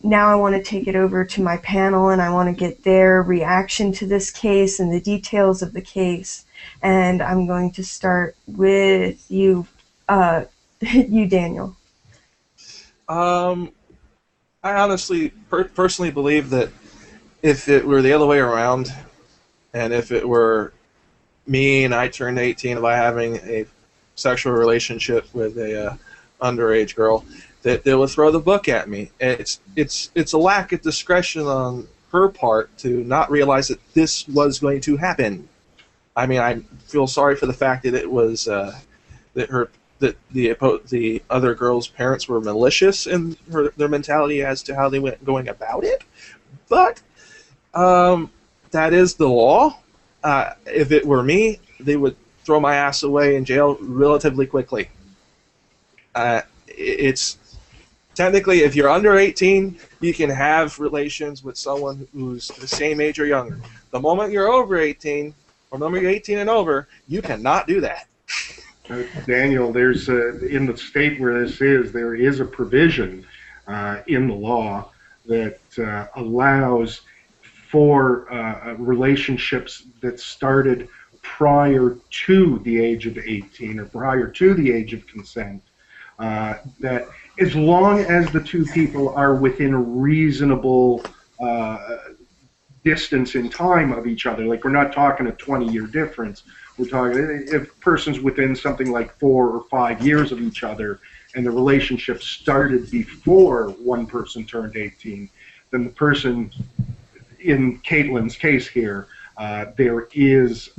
now I want to take it over to my panel, and I want to get their reaction to this case and the details of the case. And I'm going to start with you, you, Daniel. I honestly, personally believe that if it were the other way around, and if it were me and I turned 18 by having a sexual relationship with a underage girl, that they would throw the book at me. It's a lack of discretion on her part to not realize that this was going to happen. I mean, I feel sorry for the fact that it was that the other girl's parents were malicious in their mentality as to how they went going about it, but that is the law. If it were me, they would throw my ass away in jail relatively quickly. It's technically, if you're under 18, you can have relations with someone who's the same age or younger. The moment you're over 18, or the moment you're 18 and over, you cannot do that. Daniel, there's in the state where this is, there is a provision in the law that allows for relationships that started prior to the age of 18 or prior to the age of consent, that as long as the two people are within a reasonable distance in time of each other, like we're not talking a 20-year difference, we're talking if a person's within something like 4 or 5 years of each other and the relationship started before one person turned 18, then the person, in Kaitlyn's case here, there is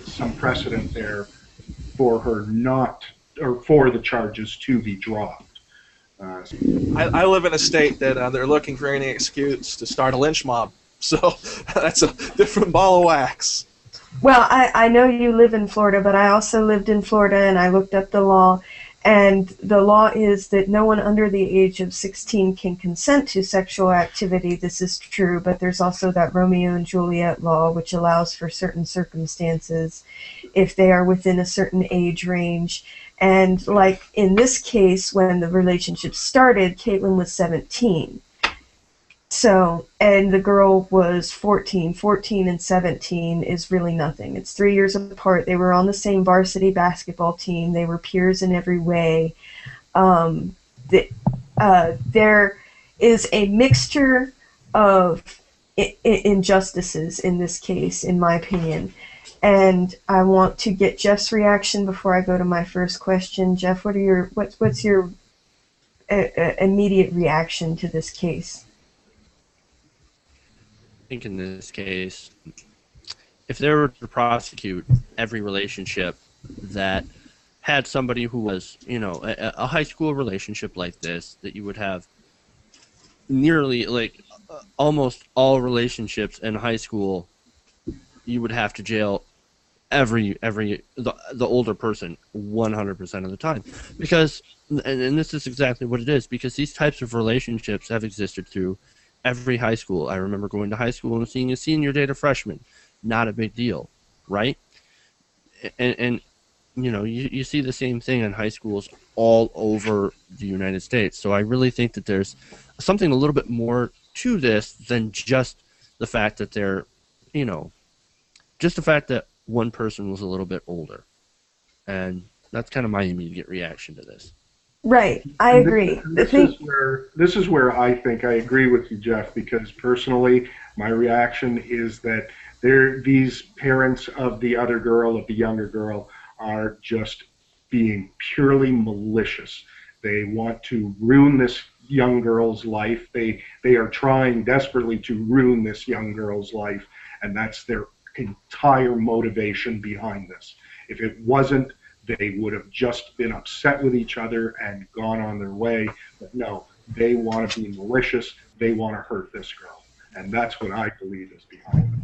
some precedent there for her not, or for the charges to be dropped. I live in a state that they're looking for any excuse to start a lynch mob, so that's a different ball of wax. Well, I know you live in Florida, but I also lived in Florida, and I looked up the law, and the law is that no one under the age of 16 can consent to sexual activity. This is true, but there's also that Romeo and Juliet law, which allows for certain circumstances if they are within a certain age range. And like in this case, when the relationship started, Kaitlyn was 17. So, and the girl was 14. 14 and 17 is really nothing. It's 3 years apart. They were on the same varsity basketball team. They were peers in every way. There is a mixture of injustices in this case, in my opinion. And I want to get Jeff's reaction before I go to my first question. Jeff, what's your immediate reaction to this case? I think in this case, if they were to prosecute every relationship that had somebody who was, you know, a high school relationship like this, that you would have nearly, like, almost all relationships in high school, you would have to jail the older person 100% of the time, because, and this is exactly what it is, because these types of relationships have existed through every high school. I remember going to high school and seeing a senior date a freshman. Not a big deal, right? And you know, you see the same thing in high schools all over the United States. So I really think that there's something a little bit more to this than just the fact that they're, you know, just the fact that one person was a little bit older. And that's kind of my immediate reaction to this. Right, I agree. This is where I think I agree with you, Jeff, because personally, my reaction is that these parents of the other girl, of the younger girl, are just being purely malicious. They want to ruin this young girl's life. They are trying desperately to ruin this young girl's life, and that's their entire motivation behind this. If it wasn't, they would have just been upset with each other and gone on their way. But no, they want to be malicious. They want to hurt this girl. And that's what I believe is behind it.